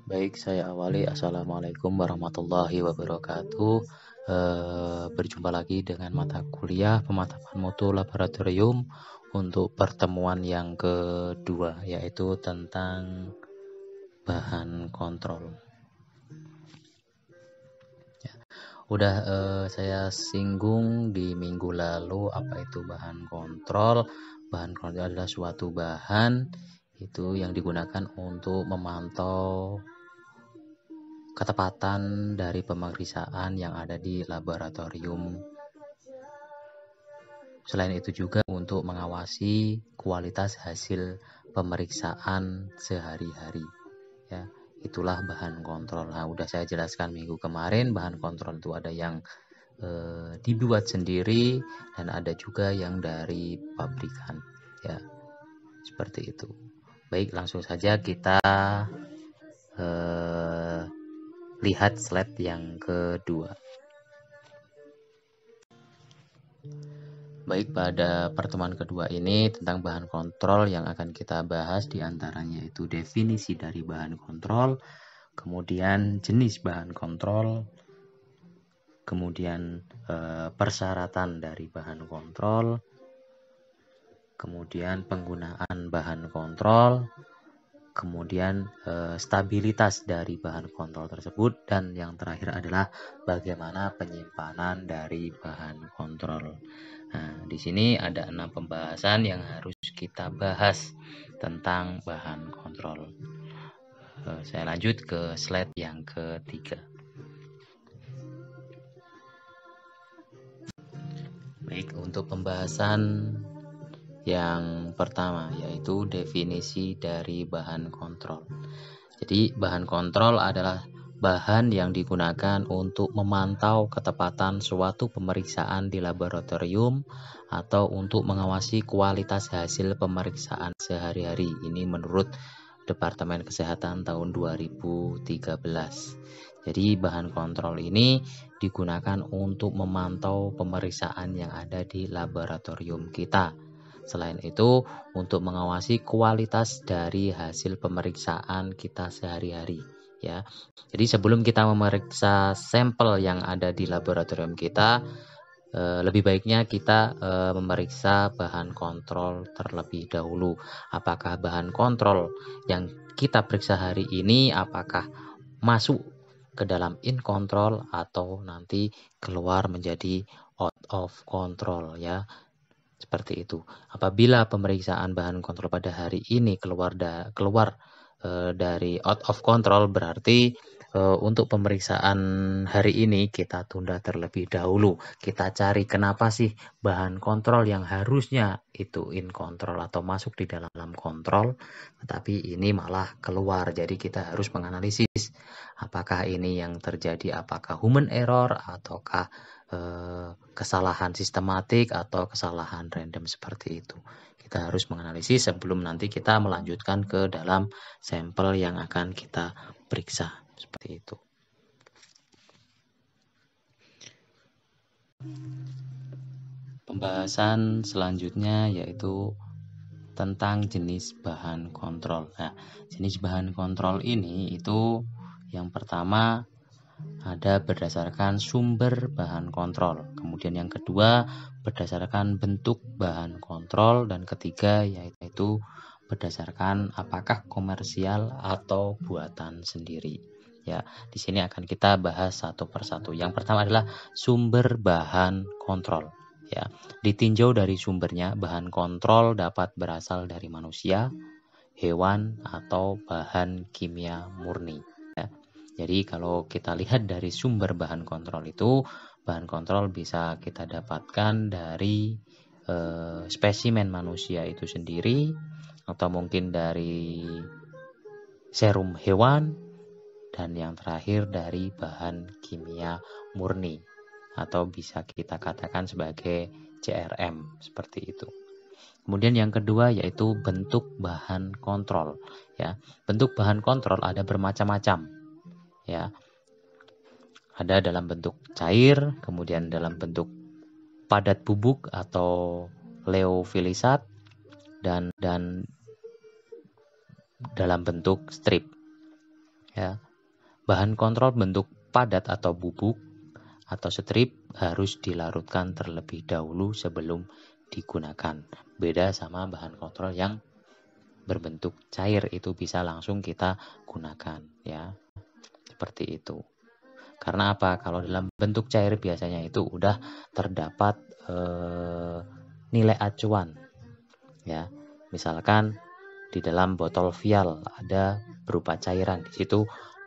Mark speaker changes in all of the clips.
Speaker 1: Baik, saya awali. Assalamualaikum warahmatullahi wabarakatuh. Berjumpa lagi dengan mata kuliah pemantapan mutu laboratorium untuk pertemuan yang kedua, yaitu tentang bahan kontrol. Udah saya singgung di minggu lalu apa itu bahan kontrol. Bahan kontrol adalah suatu bahan itu yang digunakan untuk memantau ketepatan dari pemeriksaan yang ada di laboratorium. Selain itu juga untuk mengawasi kualitas hasil pemeriksaan sehari-hari. Ya, itulah bahan kontrol. Nah, udah saya jelaskan minggu kemarin, bahan kontrol itu ada yang dibuat sendiri dan ada juga yang dari pabrikan. Ya, seperti itu. Baik, langsung saja kita lihat slide yang kedua. Baik, pada pertemuan kedua ini tentang bahan kontrol yang akan kita bahas diantaranya itu definisi dari bahan kontrol, kemudian jenis bahan kontrol, kemudian persyaratan dari bahan kontrol, kemudian penggunaan bahan kontrol, kemudian stabilitas dari bahan kontrol tersebut, dan yang terakhir adalah bagaimana penyimpanan dari bahan kontrol. Nah, di sini ada 6 pembahasan yang harus kita bahas tentang bahan kontrol. Saya lanjut ke slide yang ketiga. Baik, untuk pembahasan yang pertama yaitu definisi dari bahan kontrol. Jadi bahan kontrol adalah bahan yang digunakan untuk memantau ketepatan suatu pemeriksaan di laboratorium atau untuk mengawasi kualitas hasil pemeriksaan sehari-hari. Ini menurut Departemen Kesehatan tahun 2013. Jadi bahan kontrol ini digunakan untuk memantau pemeriksaan yang ada di laboratorium kita. Selain itu, untuk mengawasi kualitas dari hasil pemeriksaan kita sehari-hari, ya. Jadi sebelum kita memeriksa sampel yang ada di laboratorium kita, lebih baiknya kita memeriksa bahan kontrol terlebih dahulu. Apakah bahan kontrol yang kita periksa hari ini apakah masuk ke dalam in control atau nanti keluar menjadi out of control, ya. Seperti itu. Apabila pemeriksaan bahan kontrol pada hari ini keluar dari out of control, berarti untuk pemeriksaan hari ini kita tunda terlebih dahulu. Kita cari kenapa sih bahan kontrol yang harusnya itu in control atau masuk di dalam kontrol, tetapi ini malah keluar. Jadi kita harus menganalisis apakah ini yang terjadi, apakah human error ataukah kesalahan sistematik atau kesalahan random, seperti itu. Kita harus menganalisis sebelum nanti kita melanjutkan ke dalam sampel yang akan kita periksa, seperti itu. Pembahasan selanjutnya yaitu tentang jenis bahan kontrol. Nah, jenis bahan kontrol ini itu yang pertama ada berdasarkan sumber bahan kontrol, kemudian yang kedua berdasarkan bentuk bahan kontrol, dan ketiga yaitu berdasarkan apakah komersial atau buatan sendiri. Ya, di sini akan kita bahas satu persatu. Yang pertama adalah sumber bahan kontrol. Ya, ditinjau dari sumbernya, bahan kontrol dapat berasal dari manusia, hewan, atau bahan kimia murni. Ya. Jadi kalau kita lihat dari sumber bahan kontrol itu, bahan kontrol bisa kita dapatkan dari spesimen manusia itu sendiri, atau mungkin dari serum hewan, dan yang terakhir dari bahan kimia murni, atau bisa kita katakan sebagai CRM, seperti itu. Kemudian yang kedua yaitu bentuk bahan kontrol. Ya, bentuk bahan kontrol ada bermacam-macam. Ya, ada dalam bentuk cair, kemudian dalam bentuk padat bubuk atau leofilisat, dan dalam bentuk strip. Ya, bahan kontrol bentuk padat atau bubuk atau strip harus dilarutkan terlebih dahulu sebelum digunakan. Beda sama bahan kontrol yang berbentuk cair, itu bisa langsung kita gunakan, ya. Seperti itu. Karena apa? Kalau dalam bentuk cair biasanya itu udah terdapat nilai acuan, ya. Misalkan di dalam botol vial ada berupa cairan, di situ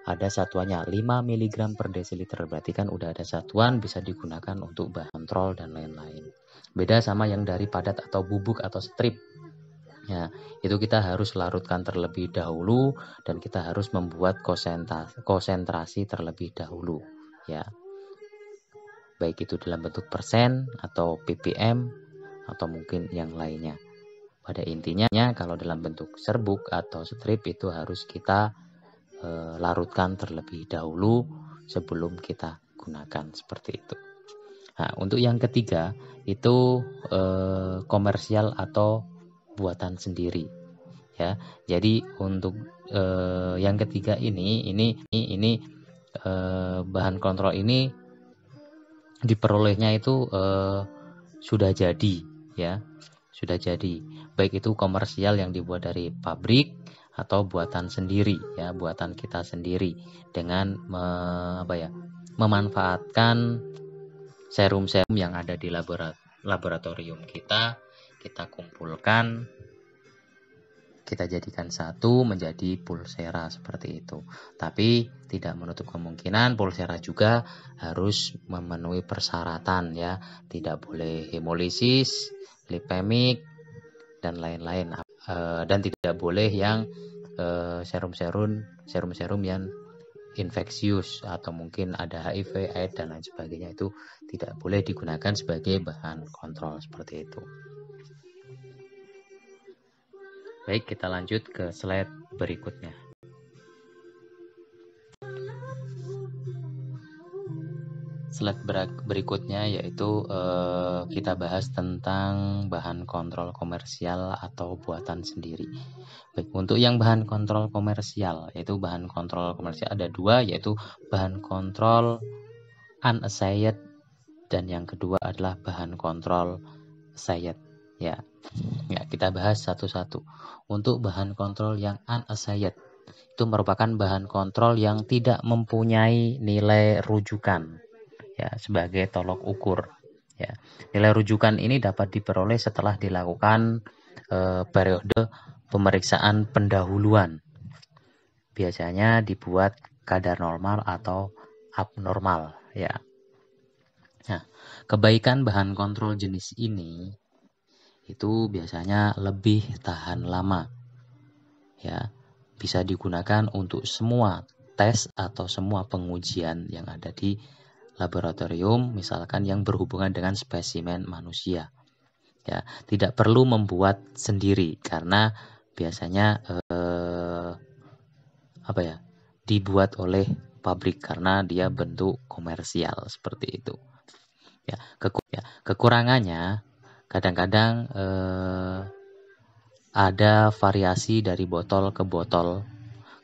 Speaker 1: ada satuannya 5 mg per desiliter, berarti kan udah ada satuan, bisa digunakan untuk bahan kontrol dan lain-lain. Beda sama yang dari padat atau bubuk atau strip. Ya, itu kita harus larutkan terlebih dahulu dan kita harus membuat konsentrasi terlebih dahulu, ya. Baik itu dalam bentuk persen atau ppm atau mungkin yang lainnya. Pada intinya kalau dalam bentuk serbuk atau strip itu harus kita larutkan terlebih dahulu sebelum kita gunakan, seperti itu. Nah, untuk yang ketiga itu komersial atau buatan sendiri, ya. Jadi untuk yang ketiga ini bahan kontrol ini diperolehnya itu sudah jadi, ya. Sudah jadi, baik itu komersial yang dibuat dari pabrik atau buatan sendiri, ya, buatan kita sendiri dengan memanfaatkan serum-serum yang ada di laboratorium kita kumpulkan, kita jadikan satu menjadi pulsera, seperti itu. Tapi tidak menutup kemungkinan pulsera juga harus memenuhi persyaratan, ya. Tidak boleh hemolisis, lipemik dan lain-lain, dan tidak boleh yang serum-serum yang infeksius atau mungkin ada HIV, AIDS dan lain sebagainya, itu tidak boleh digunakan sebagai bahan kontrol, seperti itu. Baik, kita lanjut ke slide berikutnya. Slide berikutnya yaitu kita bahas tentang bahan kontrol komersial atau buatan sendiri. Baik, untuk yang bahan kontrol komersial, yaitu bahan kontrol komersial ada dua, yaitu bahan kontrol unassayed dan yang kedua adalah bahan kontrol assayed, ya. Ya, kita bahas satu-satu. Untuk bahan kontrol yang unassayed itu merupakan bahan kontrol yang tidak mempunyai nilai rujukan, ya, sebagai tolok ukur, ya. Nilai rujukan ini dapat diperoleh setelah dilakukan periode pemeriksaan pendahuluan. Biasanya dibuat kadar normal atau abnormal, ya. Nah, kebaikan bahan kontrol jenis ini itu biasanya lebih tahan lama, ya. Bisa digunakan untuk semua tes atau semua pengujian yang ada di laboratorium, misalkan yang berhubungan dengan spesimen manusia, ya. Tidak perlu membuat sendiri karena biasanya dibuat oleh pabrik karena dia bentuk komersial, seperti itu, ya. Kekurangannya kadang-kadang ada variasi dari botol ke botol,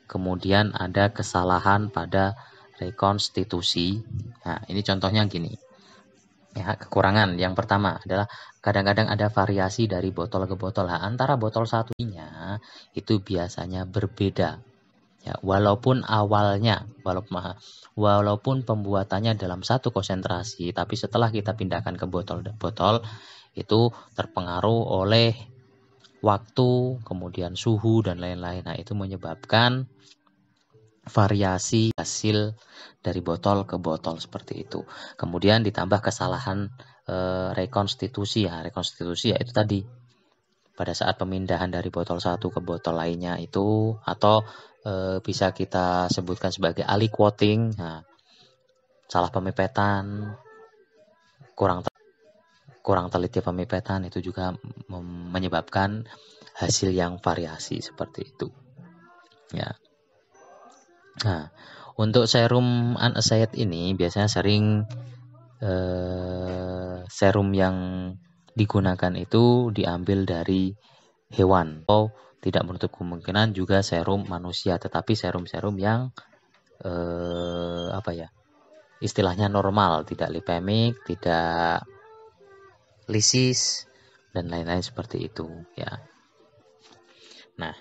Speaker 1: kemudian ada kesalahan pada rekonstitusi. Nah, ini contohnya gini, ya. Kekurangan yang pertama adalah kadang-kadang ada variasi dari botol ke botol. Nah, antara botol satunya itu biasanya berbeda, ya. Walaupun pembuatannya dalam satu konsentrasi, tapi setelah kita pindahkan ke botol itu terpengaruh oleh waktu, kemudian suhu dan lain-lain. Nah, itu menyebabkan variasi hasil dari botol ke botol, seperti itu. Kemudian ditambah kesalahan rekonstitusi, ya. Rekonstitusi yaitu tadi pada saat pemindahan dari botol satu ke botol lainnya itu, atau bisa kita sebutkan sebagai aliquoting. Nah, salah pemipetan, kurang teliti pemipetan, itu juga menyebabkan hasil yang variasi, seperti itu, ya. Nah, untuk serum unassayed ini biasanya sering serum yang digunakan itu diambil dari hewan, atau tidak menutup kemungkinan juga serum manusia, tetapi serum-serum yang istilahnya normal, tidak lipemik, tidak lisis, dan lain-lain seperti itu ya. Nah,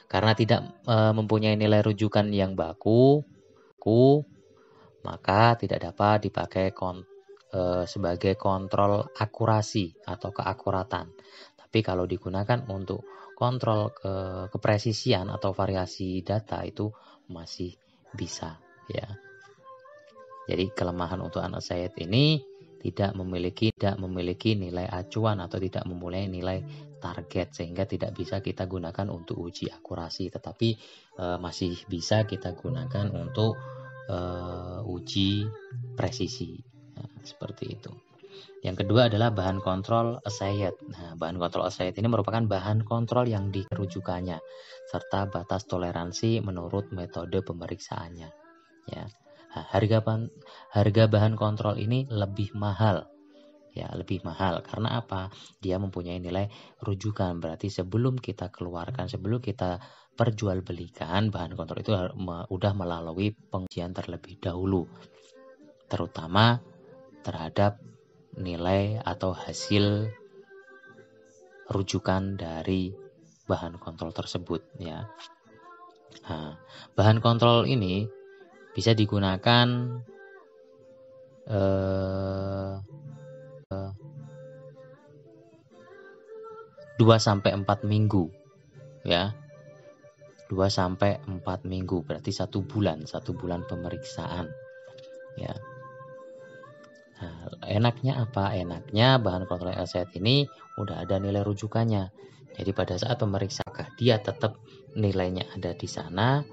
Speaker 1: karena tidak mempunyai nilai rujukan yang baku, maka tidak dapat dipakai sebagai kontrol akurasi atau keakuratan. Tapi kalau digunakan untuk kontrol kepresisian atau variasi data itu masih bisa ya. Jadi kelemahan untuk unassigned ini tidak memiliki nilai acuan atau tidak mempunyai nilai target, sehingga tidak bisa kita gunakan untuk uji akurasi, tetapi masih bisa kita gunakan untuk uji presisi. Nah, seperti itu. Yang kedua adalah bahan kontrol assigned. Nah, bahan kontrol assigned ini merupakan bahan kontrol yang dirujukannya serta batas toleransi menurut metode pemeriksaannya. Ya. Nah, harga bahan kontrol ini lebih mahal. Ya, lebih mahal karena apa? Dia mempunyai nilai rujukan. Berarti sebelum kita keluarkan, sebelum kita perjualbelikan, bahan kontrol itu udah melalui pengujian terlebih dahulu. Terutama terhadap nilai atau hasil rujukan dari bahan kontrol tersebut ya. Nah, bahan kontrol ini bisa digunakan 2-4 minggu ya. 2-4 minggu berarti 1 bulan pemeriksaan ya. Nah, enaknya apa? Enaknya bahan kontrol assigned ini udah ada nilai rujukannya. Jadi pada saat pemeriksaan dia tetap nilainya ada di sana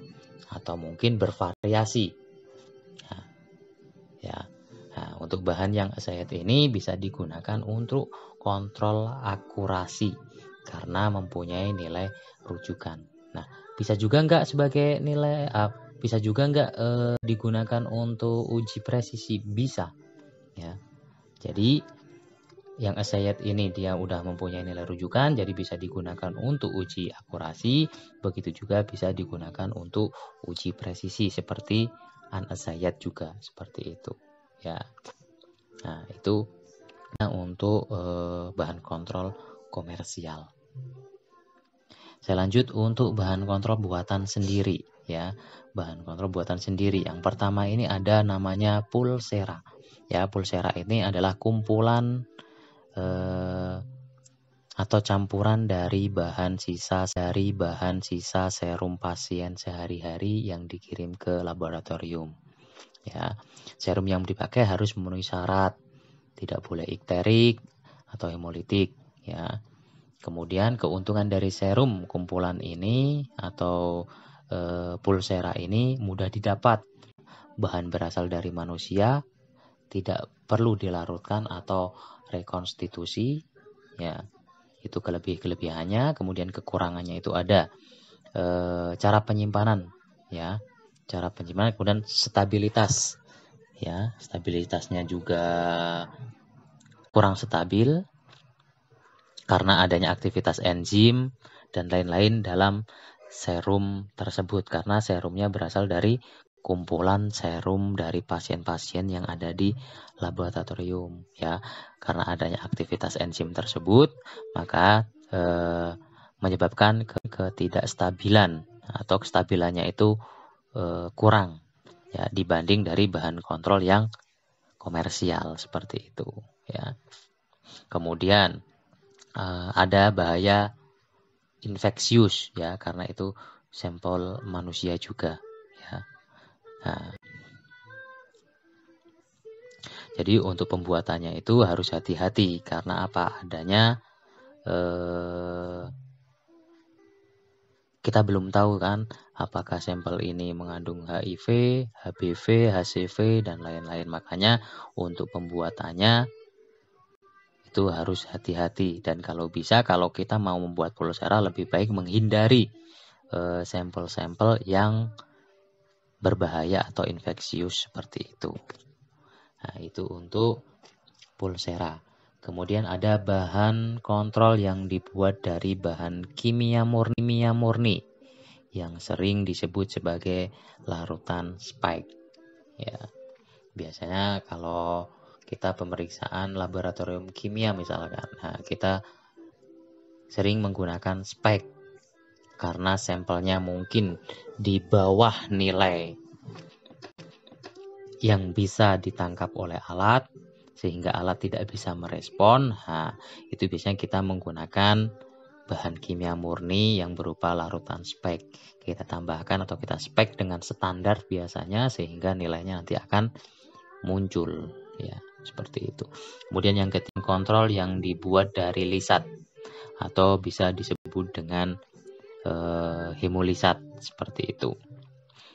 Speaker 1: atau mungkin bervariasi. Nah, ya. Nah, untuk bahan yang assigned ini bisa digunakan untuk kontrol akurasi karena mempunyai nilai rujukan. Nah, bisa juga enggak sebagai nilai bisa juga enggak digunakan untuk uji presisi? Bisa. Ya. Jadi yang assigned ini dia udah mempunyai nilai rujukan, jadi bisa digunakan untuk uji akurasi, begitu juga bisa digunakan untuk uji presisi seperti unassigned juga seperti itu ya. Nah, itu untuk bahan kontrol komersial. Saya lanjut untuk bahan kontrol buatan sendiri ya. Bahan kontrol buatan sendiri. Yang pertama ini ada namanya pulsera. Ya, pulsera ini adalah kumpulan atau campuran dari bahan sisa serum pasien sehari-hari yang dikirim ke laboratorium. Ya, serum yang dipakai harus memenuhi syarat, tidak boleh ikterik atau hemolitik. Ya, kemudian keuntungan dari serum kumpulan ini atau pulsera ini mudah didapat. Bahan berasal dari manusia, tidak perlu dilarutkan atau rekonstitusi ya. Itu kelebihannya. Kemudian kekurangannya itu ada cara penyimpanan ya. Cara penyimpanan, kemudian stabilitas ya. Stabilitasnya juga kurang stabil karena adanya aktivitas enzim dan lain-lain dalam serum tersebut, karena serumnya berasal dari kumpulan serum dari pasien-pasien yang ada di laboratorium ya. Karena adanya aktivitas enzim tersebut, maka menyebabkan ketidakstabilan atau kestabilannya itu kurang ya dibanding dari bahan kontrol yang komersial seperti itu ya. Kemudian ada bahaya infeksius ya, karena itu sampel manusia juga ya. Nah, jadi untuk pembuatannya itu harus hati-hati karena apa? Adanya kita belum tahu kan apakah sampel ini mengandung HIV, HBV, HCV dan lain-lain. Makanya untuk pembuatannya itu harus hati-hati, dan kalau bisa kalau kita mau membuat pulsera lebih baik menghindari sampel-sampel yang berbahaya atau infeksius seperti itu. Nah, itu untuk pulsera. Kemudian ada bahan kontrol yang dibuat dari bahan kimia murni yang sering disebut sebagai larutan spike. Ya, biasanya kalau kita pemeriksaan laboratorium kimia misalkan, nah kita sering menggunakan spike karena sampelnya mungkin di bawah nilai yang bisa ditangkap oleh alat sehingga alat tidak bisa merespon. Nah, itu biasanya kita menggunakan bahan kimia murni yang berupa larutan spek. Kita tambahkan atau kita spek dengan standar biasanya sehingga nilainya nanti akan muncul, ya, seperti itu. Kemudian yang ketiga, kontrol yang dibuat dari lisat atau bisa disebut dengan hemolisat, seperti itu.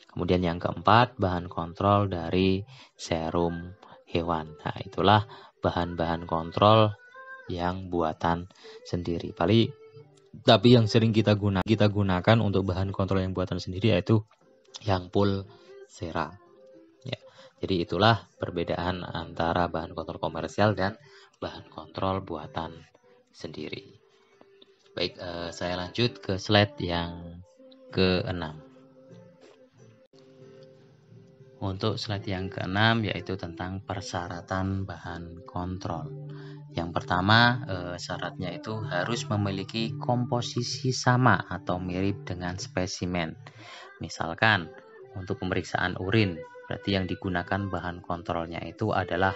Speaker 1: Kemudian yang keempat, bahan kontrol dari serum hewan. Nah, itulah bahan-bahan kontrol yang buatan sendiri. Tapi yang sering kita gunakan untuk bahan kontrol yang buatan sendiri yaitu yang pulsera. Ya, jadi itulah perbedaan antara bahan kontrol komersial dan bahan kontrol buatan sendiri. Baik, saya lanjut ke slide yang ke-6. Untuk slide yang ke-6 yaitu tentang persyaratan bahan kontrol. Yang pertama, syaratnya itu harus memiliki komposisi sama atau mirip dengan spesimen. Misalkan untuk pemeriksaan urin, berarti yang digunakan bahan kontrolnya itu adalah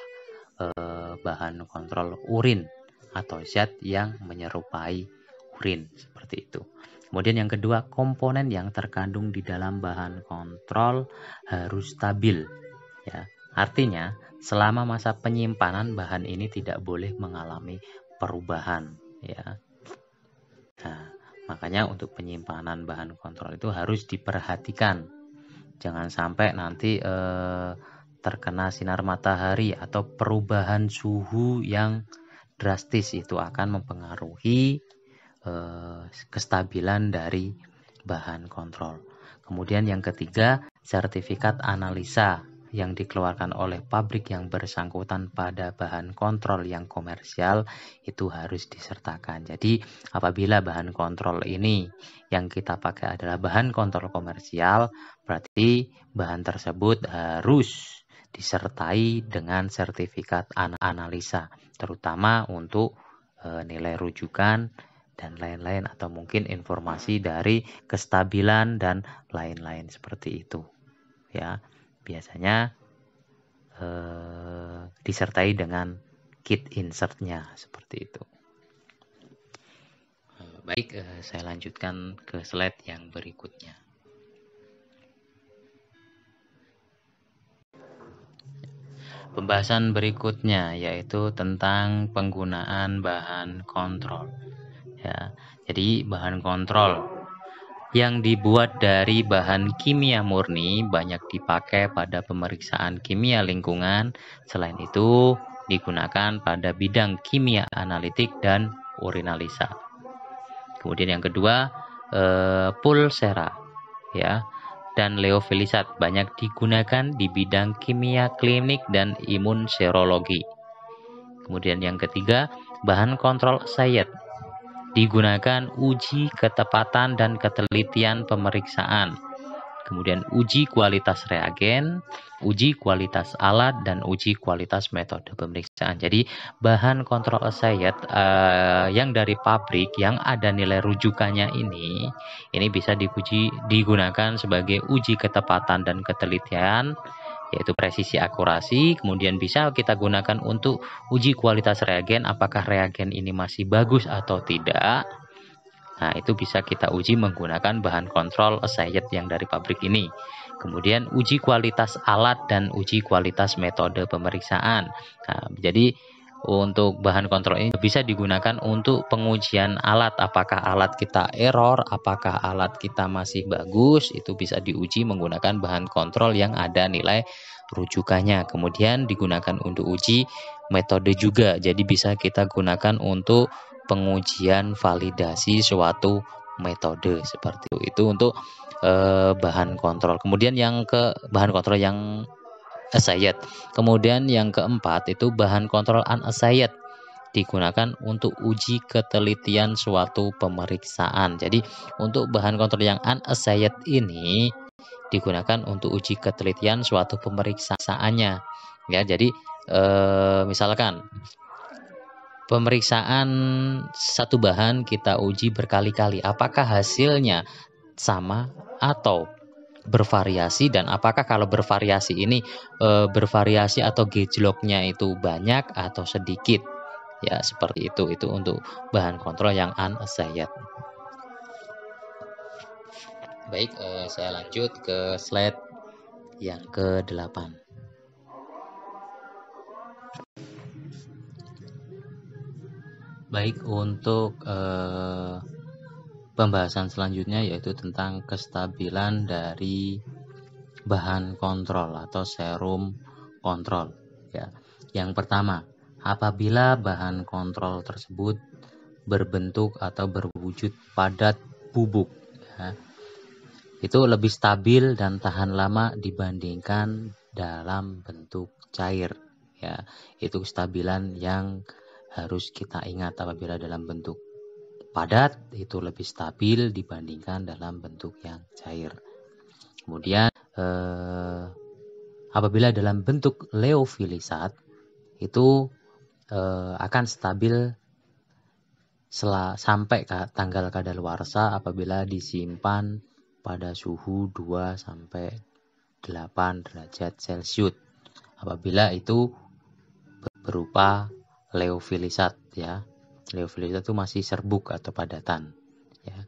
Speaker 1: bahan kontrol urin atau zat yang menyerupai urin, seperti itu. Kemudian yang kedua, komponen yang terkandung di dalam bahan kontrol harus stabil. Ya, artinya selama masa penyimpanan bahan ini tidak boleh mengalami perubahan. Ya, nah, makanya untuk penyimpanan bahan kontrol itu harus diperhatikan. Jangan sampai nanti terkena sinar matahari atau perubahan suhu yang drastis, itu akan mempengaruhi kestabilan dari bahan kontrol. Kemudian yang ketiga, sertifikat analisa yang dikeluarkan oleh pabrik yang bersangkutan pada bahan kontrol yang komersial itu harus disertakan. Jadi apabila bahan kontrol ini yang kita pakai adalah bahan kontrol komersial, berarti bahan tersebut harus disertai dengan sertifikat analisa, terutama untuk nilai rujukan dan lain-lain, atau mungkin informasi dari kestabilan dan lain-lain seperti itu. Ya, biasanya disertai dengan kit insertnya seperti itu. Baik, saya lanjutkan ke slide yang berikutnya. Pembahasan berikutnya yaitu tentang penggunaan bahan kontrol. Ya, jadi bahan kontrol yang dibuat dari bahan kimia murni banyak dipakai pada pemeriksaan kimia lingkungan. Selain itu, digunakan pada bidang kimia analitik dan urinalisa. Kemudian yang kedua, pulsera, ya, dan leofilisat banyak digunakan di bidang kimia klinik dan imun serologi. Kemudian yang ketiga, bahan kontrol assayed digunakan uji ketepatan dan ketelitian pemeriksaan. Kemudian uji kualitas reagen, uji kualitas alat, dan uji kualitas metode pemeriksaan. Jadi bahan kontrol assayed yang dari pabrik yang ada nilai rujukannya ini bisa digunakan sebagai uji ketepatan dan ketelitian, yaitu presisi akurasi. Kemudian bisa kita gunakan untuk uji kualitas reagen, apakah reagen ini masih bagus atau tidak. Nah, itu bisa kita uji menggunakan bahan kontrol assayed yang dari pabrik ini. Kemudian uji kualitas alat dan uji kualitas metode pemeriksaan. Nah, jadi untuk bahan kontrol ini bisa digunakan untuk pengujian alat, apakah alat kita error, apakah alat kita masih bagus, itu bisa diuji menggunakan bahan kontrol yang ada nilai rujukannya. Kemudian digunakan untuk uji metode juga, jadi bisa kita gunakan untuk pengujian validasi suatu metode, seperti itu untuk bahan kontrol. Kemudian yang ke bahan kontrol yang assayed. Kemudian yang keempat itu bahan kontrol unassayed. digunakan untuk uji ketelitian suatu pemeriksaan. Jadi untuk bahan kontrol yang unassayed ini digunakan untuk uji ketelitian suatu pemeriksaannya. Ya, jadi misalkan pemeriksaan satu bahan kita uji berkali-kali, apakah hasilnya sama atau bervariasi, dan apakah kalau bervariasi ini bervariasi atau gejloknya itu banyak atau sedikit. Ya, seperti itu untuk bahan kontrol yang unassayed. Baik, saya lanjut ke slide yang ke-8. Baik, untuk pembahasan selanjutnya yaitu tentang kestabilan dari bahan kontrol atau serum kontrol. Ya. Yang pertama, apabila bahan kontrol tersebut berbentuk atau berwujud padat bubuk, ya, itu lebih stabil dan tahan lama dibandingkan dalam bentuk cair. Ya, itu kestabilan yang harus kita ingat. Apabila dalam bentuk padat itu lebih stabil dibandingkan dalam bentuk yang cair. Kemudian apabila dalam bentuk leofilisat itu akan stabil sampai tanggal kadaluarsa apabila disimpan pada suhu 2 sampai 8 derajat Celcius. Apabila itu berupa leofilisat, ya. Leofilisat itu masih serbuk atau padatan, ya.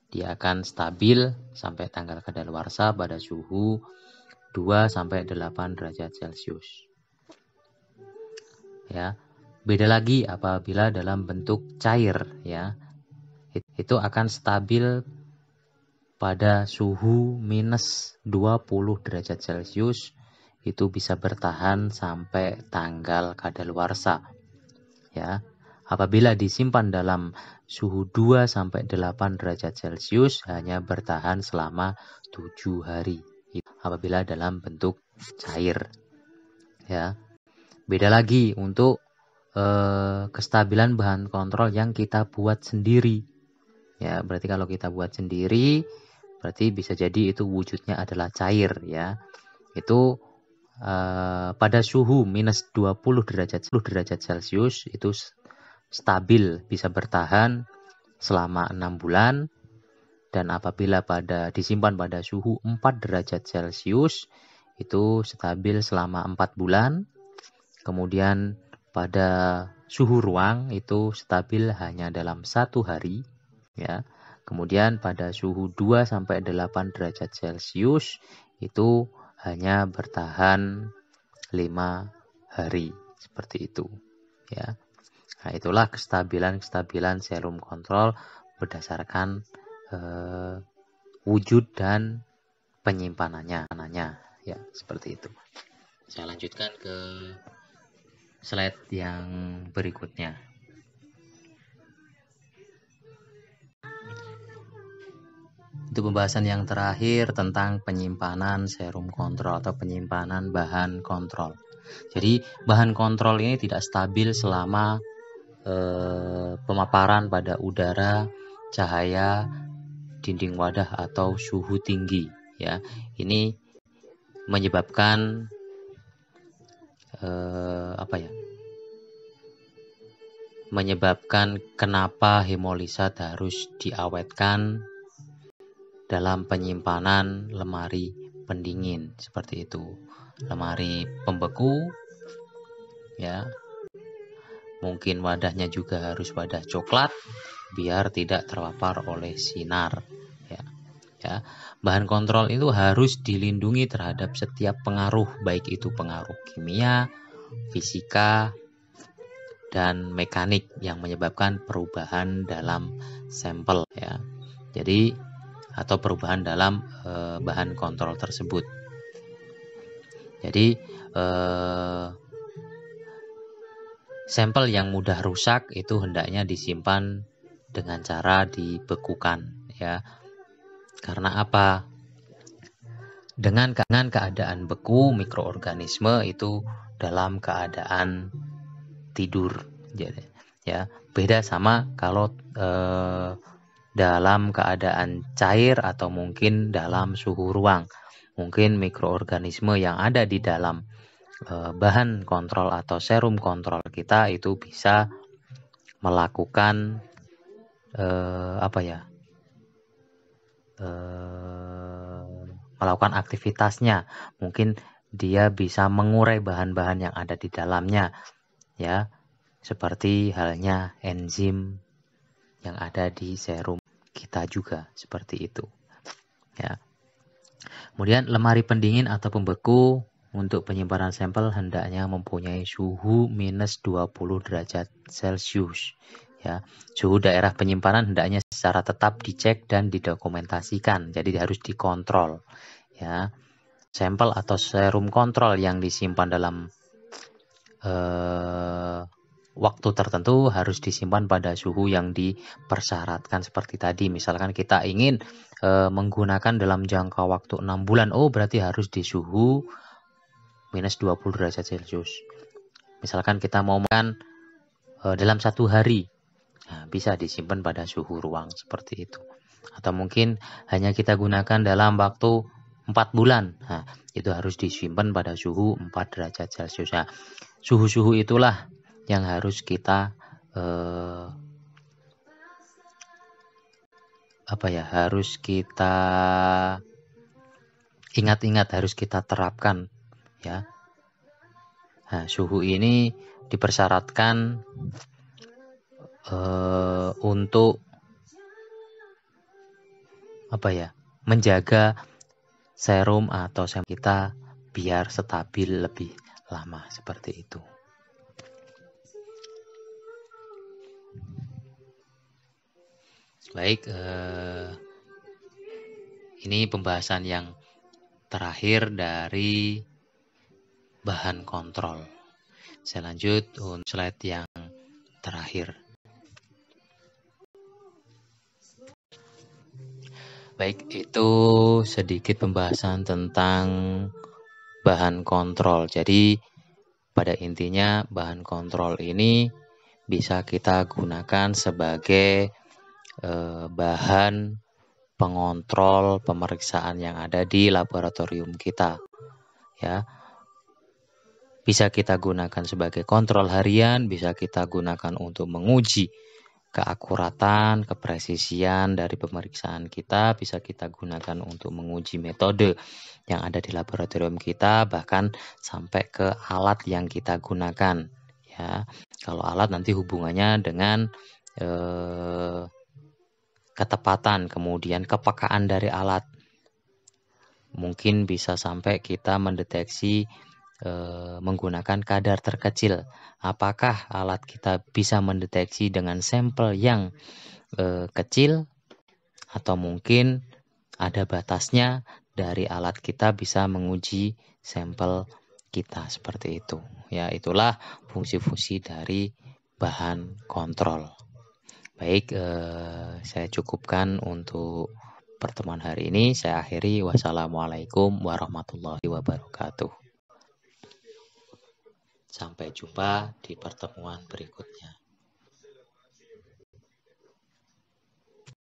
Speaker 1: Dia akan stabil sampai tanggal kadaluarsa pada suhu 2 sampai 8 derajat Celcius. Ya. Beda lagi apabila dalam bentuk cair, ya. Itu akan stabil pada suhu minus 20 derajat Celcius, itu bisa bertahan sampai tanggal kadaluarsa. Ya. Apabila disimpan dalam suhu 2 sampai 8 derajat Celcius hanya bertahan selama 7 hari. Apabila dalam bentuk cair. Ya. Beda lagi untuk kestabilan bahan kontrol yang kita buat sendiri. Ya, berarti kalau kita buat sendiri berarti bisa jadi itu wujudnya adalah cair, ya. Itu pada suhu minus 20 derajat Celcius itu stabil, bisa bertahan selama 6 bulan. Dan apabila disimpan pada suhu 4 derajat Celcius itu stabil selama 4 bulan. Kemudian pada suhu ruang itu stabil hanya dalam 1 hari, ya. Kemudian pada suhu 2 sampai 8 derajat Celcius itu hanya bertahan 5 hari, seperti itu, ya. Nah, itulah kestabilan serum kontrol berdasarkan wujud dan penyimpanannya, ya, seperti itu. Saya lanjutkan ke slide yang berikutnya. Itu pembahasan yang terakhir tentang penyimpanan serum kontrol atau penyimpanan bahan kontrol. Jadi bahan kontrol ini tidak stabil selama pemaparan pada udara, cahaya, dinding wadah atau suhu tinggi, ya. Ini menyebabkan menyebabkan kenapa hemolisat harus diawetkan dalam penyimpanan lemari pendingin, seperti itu. Lemari pembeku, ya. Mungkin wadahnya juga harus wadah coklat biar tidak terpapar oleh sinar, ya. Ya, bahan kontrol itu harus dilindungi terhadap setiap pengaruh, baik itu pengaruh kimia, fisika, dan mekanik yang menyebabkan perubahan dalam sampel, ya. Jadi atau perubahan dalam bahan kontrol tersebut. Jadi sampel yang mudah rusak itu hendaknya disimpan dengan cara dibekukan, ya. Karena apa? Dengan keadaan beku, mikroorganisme itu dalam keadaan tidur. ya. Beda sama kalau dalam keadaan cair atau mungkin dalam suhu ruang. Mungkin mikroorganisme yang ada di dalam bahan kontrol atau serum kontrol kita itu bisa melakukan melakukan aktivitasnya. Mungkin dia bisa mengurai bahan-bahan yang ada di dalamnya, ya, seperti halnya enzim yang ada di serum kita juga seperti itu, ya. Kemudian lemari pendingin atau pembeku untuk penyimpanan sampel hendaknya mempunyai suhu minus 20 derajat Celcius. Ya, suhu daerah penyimpanan hendaknya secara tetap dicek dan didokumentasikan. Jadi harus dikontrol. Ya, sampel atau serum kontrol yang disimpan dalam waktu tertentu harus disimpan pada suhu yang dipersyaratkan seperti tadi. Misalkan kita ingin menggunakan dalam jangka waktu 6 bulan, berarti harus di suhu minus 20 derajat Celcius. Misalkan kita mau makan dalam 1 hari, nah, bisa disimpan pada suhu ruang seperti itu. Atau mungkin hanya kita gunakan dalam waktu 4 bulan, nah, itu harus disimpan pada suhu 4 derajat Celcius. Nah, suhu-suhu itulah yang harus kita harus kita ingat-ingat, harus kita terapkan, ya. Nah, suhu ini dipersyaratkan untuk menjaga serum atau sampel kita biar stabil lebih lama seperti itu. Baik, ini pembahasan yang terakhir dari bahan kontrol. Saya lanjut untuk slide yang terakhir. Baik, itu sedikit pembahasan tentang bahan kontrol. Jadi pada intinya bahan kontrol ini bisa kita gunakan sebagai bahan pengontrol pemeriksaan yang ada di laboratorium kita, ya. Bisa kita gunakan sebagai kontrol harian, bisa kita gunakan untuk menguji keakuratan, kepresisian dari pemeriksaan kita, bisa kita gunakan untuk menguji metode yang ada di laboratorium kita, bahkan sampai ke alat yang kita gunakan, ya. Kalau alat nanti hubungannya dengan ketepatan, kemudian kepekaan dari alat. Mungkin bisa sampai kita mendeteksi menggunakan kadar terkecil. Apakah alat kita bisa mendeteksi dengan sampel yang kecil, atau mungkin ada batasnya dari alat kita bisa menguji sampel kita seperti itu. Ya, itulah fungsi-fungsi dari bahan kontrol. Baik, saya cukupkan untuk pertemuan hari ini. Saya akhiri. Wassalamualaikum warahmatullahi wabarakatuh. Sampai jumpa di pertemuan berikutnya.